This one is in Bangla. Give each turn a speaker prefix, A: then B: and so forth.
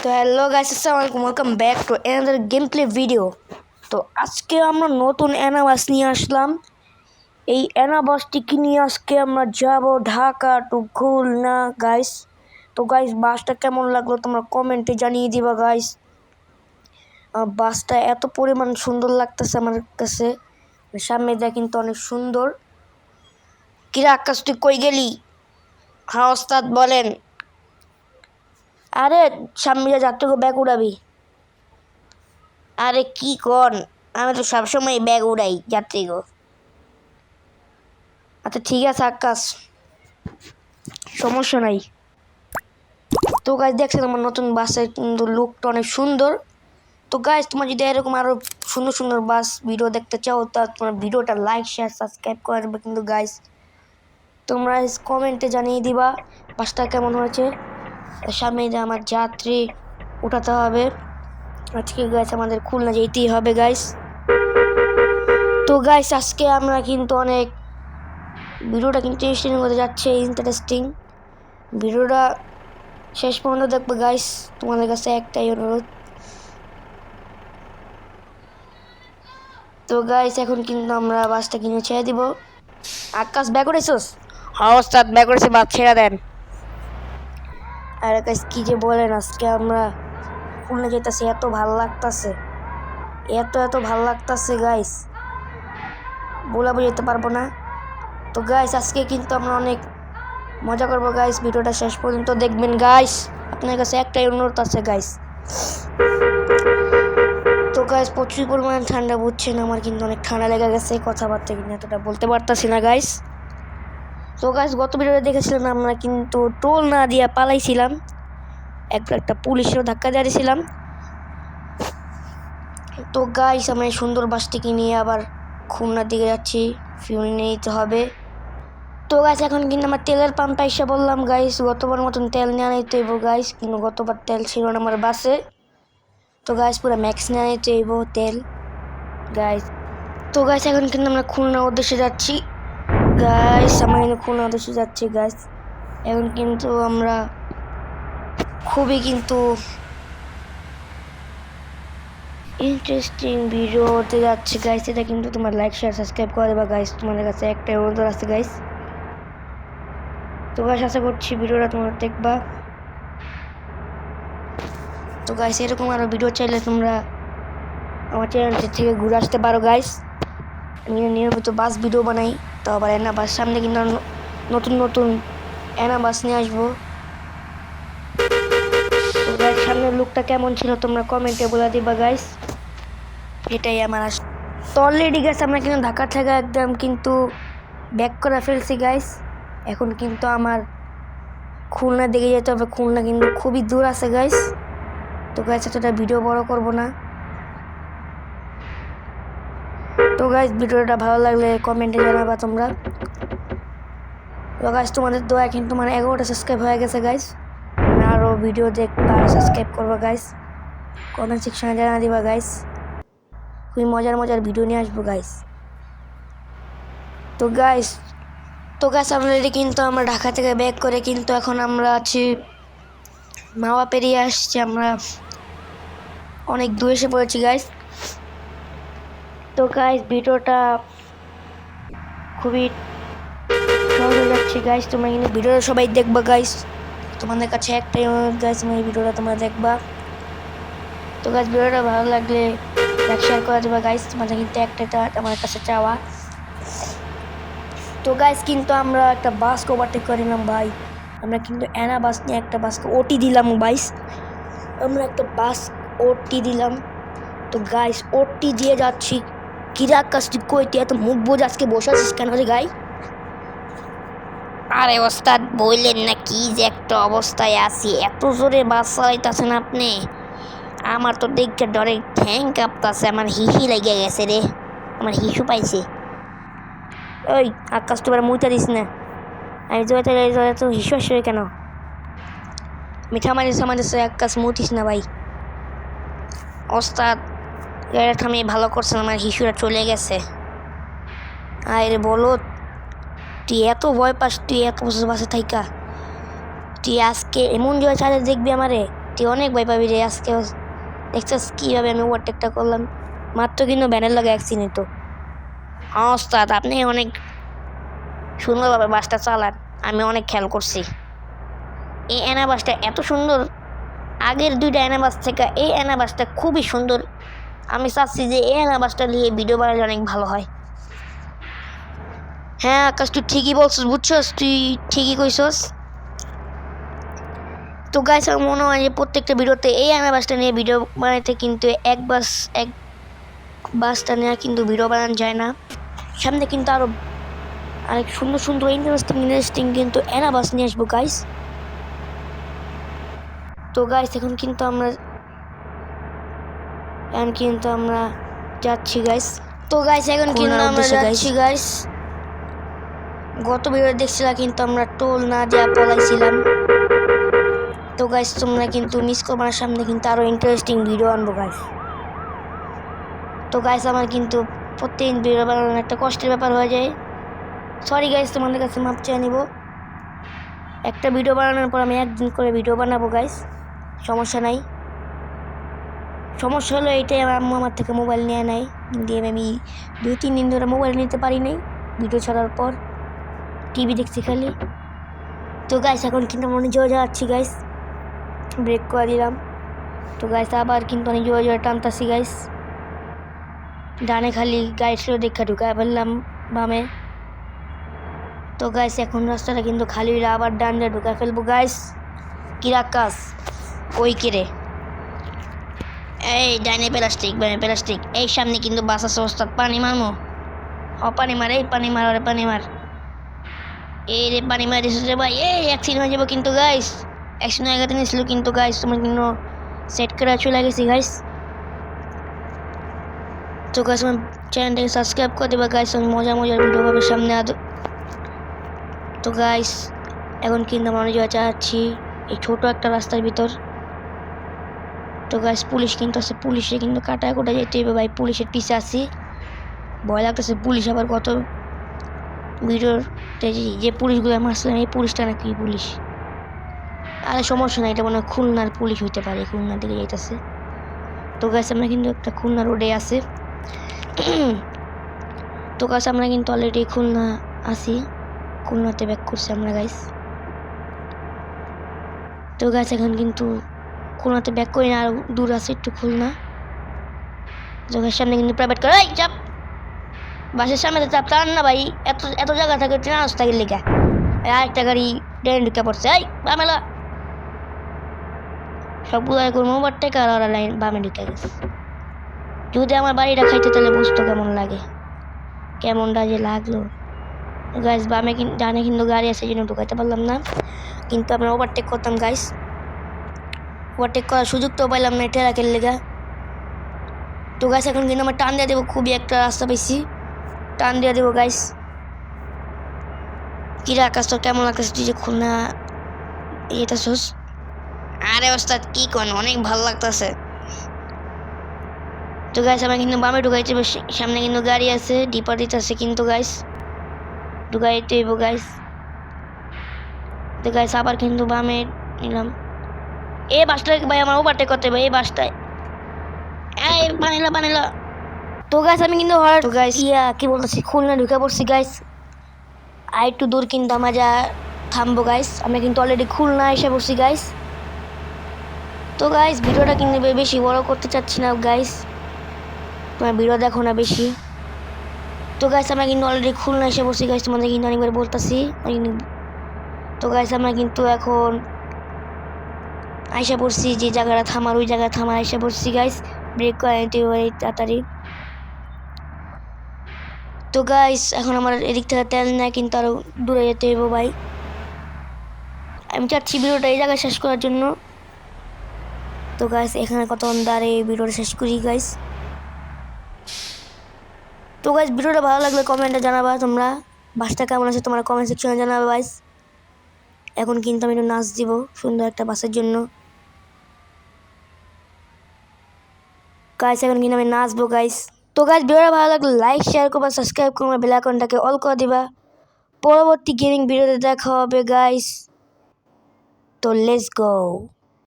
A: তো হ্যালো গাইস, আসসালামু আলাইকুম, welcome back to another game play video. তো আজকে আমরা নতুন অ্যানাবাস নিয়ে আসলাম। এই অ্যানাবাসটিকে নিয়ে আজকে আমরা যাব ঢাকা টু খুলনা গাইস। তো গাইস, বাসটা কেমন লাগলো তোমরা কমেন্টে জানিয়ে দিবা গাইস। বাসটা এত পরিমাণ সুন্দর লাগতেছে আমার কাছে, সামনে দেখ কিন্তু অনেক সুন্দর। কিরা আকাশ, তুই কই গেলি? হ্যাঁ ওস্তাদ বলেন। আরে সামনে যা যাত্রীকে ব্যাগ উড়াবি। আরে কি কর, আমি তো সবসময় ব্যাগ উড়াই যাত্রীগো। আচ্ছা ঠিক আছে আকাশ, সমস্যা নাই। তো গাইজ দেখছেন আমার নতুন বাসের কিন্তু লুকটা অনেক সুন্দর। তো গাইজ তোমার যদি এরকম আরো সুন্দর সুন্দর বাস ভিডিও দেখতে চাও তা তোমার ভিডিওটা লাইক শেয়ার সাবস্ক্রাইব করে দেবে কিন্তু গাইজ। তোমরা কমেন্টে জানিয়ে দিবা বাসটা কেমন হয়েছে। সামনে যে আমার যাত্রী উঠাতে হবে আজকে গাইজ, আমাদের খুলনা যেতেই হবে গাইজ। তো গাইজ আজকে আমরা কিন্তু অনেক ভিডিওটা কিন্তু ইন্টারেস্টিং হতে যাচ্ছে, ইন্টারেস্টিং ভিডিওটা শেষ পর্যন্ত দেখবে গাইস। তোমাদের কাছে একটাই অনুরোধ। তো গাইস এখন কিন্তু আমরা বাসটা কিনে ছেড়ে দিব। আকাশ ব্যাগ করেছিস? হ্যাঁ ওস্তাদ ব্যাগ করেছে, বাস ছেড়ে দেন। আর গাইস কি যে বলেন, আজকে আমরা খুলনা যেতেছি, এত ভালো লাগতেছে, এত ভালো লাগতেছে গাইস, বলা বুঝাতে পারবো না। তো গাইস আজকে কিন্তু আমরা অনেক মজা করবো গাইস, ভিডিওটা শেষ পর্যন্ত দেখবেন গাইস। আপনার কাছে একটাই অনুরোধ আছে গাইস। তো গাইস প্রচুর পরিমাণে ঠান্ডা বুঝছেন, আমার কিন্তু অনেক ঠান্ডা লেগে গেছে, কথাবার্তা কিন্তু এতটা বলতে পারতাছি না গাইস। তো গাইস গত ভিডিওতে দেখেছিলাম আমরা কিন্তু টোল না দিয়ে পালাইছিলাম, একটা পুলিশের ধাক্কা দিয়েছিলাম। তো গাইস আমরা এই সুন্দর বাসটিকে নিয়ে আবার খুলনার দিকে যাচ্ছি, ফিউল নিয়ে নিতে হবে। তো গাইস এখন কিন্তু আমার তেলের পাম্পে এসে বললাম গাইস, গতবার মতন তেল নিয়ে নিতে হইব গাইস, কিন্তু গতবার তেল ছিল না আমার বাসে। তো গাইস পুরো ম্যাক্স নিয়ে নিতে হইব তেল গাইস। তো গাইস এখন কিন্তু আমরা খুলনা উদ্দেশ্যে যাচ্ছি গাইস, আমরা কিন্তু খুলনা উদ্দেশ্যে যাচ্ছি গাইস। এখন কিন্তু আমরা খুবই কিন্তু ইন্টারেস্টিং ভিডিও হতে যাচ্ছে গাইস। এটা কিন্তু তোমার লাইক শেয়ার সাবস্ক্রাইব করে দেবা গাইস, তোমাদের কাছে একটা অনুরোধ আছে গাইস। তো গাইস আশা করছি ভিডিওটা তোমরা দেখবা। তো গাইস এরকম আরো ভিডিও চাইলে তোমরা আমার চ্যানেলটি থেকে ঘুরে আসতে পারো গাইস। আমি নিয়মিত বাস ভিডিও বানাই, তো আবার অ্যানাবাস সামনে কিন্তু নতুন নতুন অ্যানাবাস নিয়ে আসবো। তো গাইস সামনের লুকটা কেমন ছিল তোমরা কমেন্টে বলে দিবা গাইস, এটাই আমার আশা। তো অলরেডি গাইস আমরা কিন্তু ঢাকা থেকে একদম কিন্তু ব্যাক করে ফেলছি গাইস। এখন কিন্তু আমার খুলনার দিকে যেতে হবে, খুলনা কিন্তু খুবই দূর আছে গাইস। তো গাইস এতটা ভিডিও বড় করব না। তো গাইস ভিডিওটা ভালো লাগলে কমেন্টে জানাবা তোমরা। তো গাইস তোমাদের দোয়া কিন্তু মানে 11টা সাবস্ক্রাইব হয়ে গেছে গাইস, আরও ভিডিও দেখবা সাবস্ক্রাইব করবা গাইস, কমেন্ট সেকশনে জানা দিবা গাইস, খুবই মজার ভিডিও নিয়ে আসবো গাইস। তো গাইস অলরেডি কিন্তু আমরা ঢাকা থেকে ব্যাক করে কিন্তু এখন আমরা আছি মাওয়া পেরিয়ে আসছি, আমরা অনেক দূরে এসে পড়েছি গাইস। তো গাইস ভিডিওটা খুবই সহজ হয়ে যাচ্ছে গাইস, তোমরা কিন্তু ভিডিওটা সবাই দেখবা গাইস, তোমাদের কাছে একটাই অনুরোধ গাইস, এই ভিডিওটা তোমরা দেখবা। তো গাইস ভিডিওটা ভালো লাগলে লাইক শেয়ার করে দেবা গাইস, তোমাদের কিন্তু একটা আমার কাছে চাওয়া। তো গাইস কিন্তু আমরা একটা বাসকে ওভারটেক করে নিলাম ভাই, আমরা কিন্তু অ্যানাবাস নিয়ে একটা বাসকে ওটি দিলাম গাইস, আমরা একটা বাস ওটি দিলাম। তো গাইস ওটি দিয়ে যাচ্ছি। কিরা আকাশ তুই কই, তুই এত মুখ বোঝ আজকে বসে আছিস কেন রে গাই?
B: আরে ওস্তাদ বললেন না কি যে একটা অবস্থায় আছি, এত জোরে বাস চালাইতেছেন আপনি, আমার তো দেখতে ডরে ঠ্যাং কাঁপতাছে, আমার হিহি লেগে গেছে রে, আমার হিসু পাইছে।
A: ওই আকাশ তোমার মুইটা দিস না, আমি তো হিসু আসবে কেন? মিঠা মাঝে আকাশ মুতিস না ভাই।
B: ওস্তাদ গাড়িটা থামিয়ে ভালো করছেন, আমার হিসুরা চলে গেছে।
A: আরে বলো, তুই এত ভয় পাস, তুই এত বছর বাসে থাইকা, তুই আজকে এমন জয় চালে দেখবি আমারে, সত্যি অনেক ভয় পাবি রে আজকে। দেখছিস কীভাবে আমি ওভারটেকটা করলাম, মাত্র কিন্তু ব্যানের লাগে অ্যাক্সিডেন্ট তো।
B: হ্যাঁ ওস্তাদ, আপনি অনেক সুন্দরভাবে বাসটা চালান, আমি অনেক খেয়াল করছি। এই অ্যানা বাসটা এত সুন্দর, আগের দুইটা অ্যানা বাস থেকে এই অ্যানা বাসটা খুবই সুন্দর। আমি চাচ্ছি যে এই অ্যানা বাসটা নিয়ে ভিডিও বানালে অনেক ভালো হয়।
A: হ্যাঁ আকাশ, তুই ঠিকই বলছিস, বুঝছস, তুই ঠিকই কইছস। তো গাইস আমার মনে হয় যে প্রত্যেকটা ভিডিওতে এই অ্যানা বাসটা নিয়ে ভিডিও বানাইতে কিন্তু এক বাসটা নিয়ে কিন্তু ভিডিও বানানো যায় না। সামনে কিন্তু আরো অনেক সুন্দর সুন্দর ইন্টারেস্টিং কিন্তু অ্যানা বাস নিয়ে আসবো গাইস। তো গাইস এখন কিন্তু আমরা যাচ্ছি গাইস। তো গাইস এখন কিন্তু আমরা যাচ্ছি গাইস। গত ভিডিও দেখছিলাম কিন্তু আমরা টোল না দেওয়া পলাইছিলাম। তো গাইস তোমরা কিন্তু মিস করবে না, সামনে কিন্তু আরো ইন্টারেস্টিং ভিডিও আনবো গাইস। তো গাইস আমার কিন্তু প্রত্যেকদিন ভিডিও বানানো একটা কষ্টের ব্যাপার হয়ে যায়। সরি গাইস, তোমাদের কাছে মাপ চেয়ে নিব। একটা ভিডিও বানানোর পর আমি একদিন করে ভিডিও বানাবো গাইস, সমস্যা নাই। সমস্যা হলো এইটাই, আমার আম্মু আমার থেকে মোবাইল নিয়ে নেয়, দিয়ে আমি 2-3 দিন ধরে মোবাইল নিতে পারি নাই ভিডিও ছাড়ার পর, টিভি দেখছি খালি। তো গাইস এখন কিন্তু মনে জোরে যাচ্ছি গাইস, ব্রেক করে দিলাম। তো গাইস আবার কিন্তু অনেক জোরে জোরে টানতাছি গাইস। ডানে খালি গাড়ি ছিল দেখা ঢুকায় ফেললাম বামে। তো গাইস এখন রাস্তাটা কিন্তু খালি হইলে আবার ডান্ডা ঢুকায় ফেলবো গাইস। কি রাকাস ওই কেরে,
B: এই ডাইনে প্লাস্টিক বামে প্লাস্টিক, এই সামনে কিন্তু বাস আছে ওস্তাদ, পানি মারমো। পানি মার, এই পানি মার, ওরে পানি মার, এই রে পানি মারিস রে ভাই, এই অ্যাক্সিডেন্ট হয়ে যাবো কিন্তু গাইস। অ্যাক্সিডেন্ট হয়ে গেতে নিয়েছিল কিন্তু গাইস, তোমার কিন্তু সেট করে চলে গেছি গাইস। তো গাইস আমার চ্যানেলটাকে সাবস্ক্রাইব করে দেবা গাইস, আমি মজার ভিডিও পাবে সামনে তো গাইস এখন কিন্তু আমরা যাচ্ছি এই ছোট একটা রাস্তার ভিতর। তো গাইস পুলিশ কিন্তু আছে, পুলিশে কিন্তু কাটায় কোটা যেতে হবে ভাই, পুলিশের পিছে আসি, ভয় লাগতেছে। পুলিশ আবার কত ভিডিওতে যে পুলিশগুলো মারছিলাম, এই পুলিশটা নাকি পুলিশ। আরে সমস্যা নাই, এটা মনে হয় খুলনার পুলিশ হইতে পারে, খুলনার দিকে যাইতেছে। তো গাইস আমরা কিন্তু একটা খুলনা রোডে আছে। তো গাইস আমরা কিন্তু অলরেডি খুলনা আছি, খুলনাতে ব্যাক করছি আমরা গাইস। তো গাইস এখন কিন্তু খুলনাতে ব্যাক করি না, আর দূর আছে একটু খুলনা। চোখের সামনে কিন্তু প্রাইভেট কার, এই চাপ, বাসের সামনে তো চাপ টান না ভাই, এত এত জায়গা থাকে ট্রেন আসতে থাকে লেখা। আরেকটা গাড়ি ট্রেন ঢুকে পড়ছে, এই বামেলা, সবগুলো করবো ওভারটেক, আর ওরা লাইন বামে ঢুকে গেছে। যদি আমার বাড়িটা খাইতে তাহলে বুঝতো কেমন লাগে, কেমনটা যে লাগলো গাইস। বামে ডানে কিন্তু গাড়ি আছে, জন্য ঢুকাইতে পারলাম না, কিন্তু আমরা ওভারটেক করতাম গাইস। ওভারটেক করার সুযোগ তো পাইলাম না ট্রাকের লেগা। তো গাইস এখন কিন্তু আমরা টান দিয়ে দেবো, খুবই একটা রাস্তা পেয়েছি, টান দিয়ে দেবো গাইস। কিরা আকাশ তোর কেমন লাগতেছে, তুই যে খুলনা এটা সোস? আরে ওস্তাদ কি কোন, অনেক ভালো লাগতেছে।
A: তো গাইস আমরা কিন্তু বামে ঢুকাইতে, সামনে কিন্তু গাড়ি আছে, ডিপার দিতে আছে কিন্তু গাইস, ঢুকাইতে হইব গাইস। তো গাইস আবার কিন্তু বামে নিলাম, এই বাসটা ভাই আমার ওভারটেক করতে হবে, এই বাসটায়, এই বানিলা। তো গাইস আমি কিন্তু তো গাইস কি বলতেছি, খুলনা ঢুকে পড়ছি গাইস। আর একটু দূর কিন্তু আমরা যা থামবো গাইস, আমরা কিন্তু অলরেডি খুলনা এসে পড়ছি গাইস। তো গাইস ভিডিওটা কিন্তু বেশি বড় করতে চাচ্ছি না গাইস, তোমার ভিডিও দেখো না বেশি। তো গাইস আমরা কিন্তু অলরেডি খুলনা এসে পড়ছি গাইস, তোমাদের কিন্তু অনেকবার বলতেছি। তো গাইস আমরা কিন্তু এখন আইসা পড়ছি, যে জায়গাটা থামার ওই জায়গায় থামার আইসা পড়ছি গাইস, ব্রেক করে নিতে হবে তাড়াতাড়ি। তো গাইস এখন আমার এদিক থেকে তেল নেয়, কিন্তু আরো দূরে যেতে হইব ভাই। আমি চাচ্ছি ভিডিওটা এই জায়গায় শেষ করার জন্য। তো গাইস এখানে কত অন্ধারে এই ভিডিওটা শেষ করি গাইস। তো গাইস ভিডিওটা ভালো লাগলে কমেন্টে জানাবা, তোমরা বাসটা কেমন আছে তোমরা কমেন্ট সেকশনে জানাবে গাইস। এখন কিন্তু আমি একটু নাচ দিব সুন্দর একটা বাসের জন্য গাইস, এখন কিন্তু আমি নাচবো গাইস। তো গাইস ভিডিওটা ভালো লাগলে লাইক শেয়ার করবা, সাবস্ক্রাইব করবা, বেল আইকনটাকে অল করে দিবা। পরবর্তী গেমিং ভিডিওতে দেখা হবে গাইস। তো লেটস গো।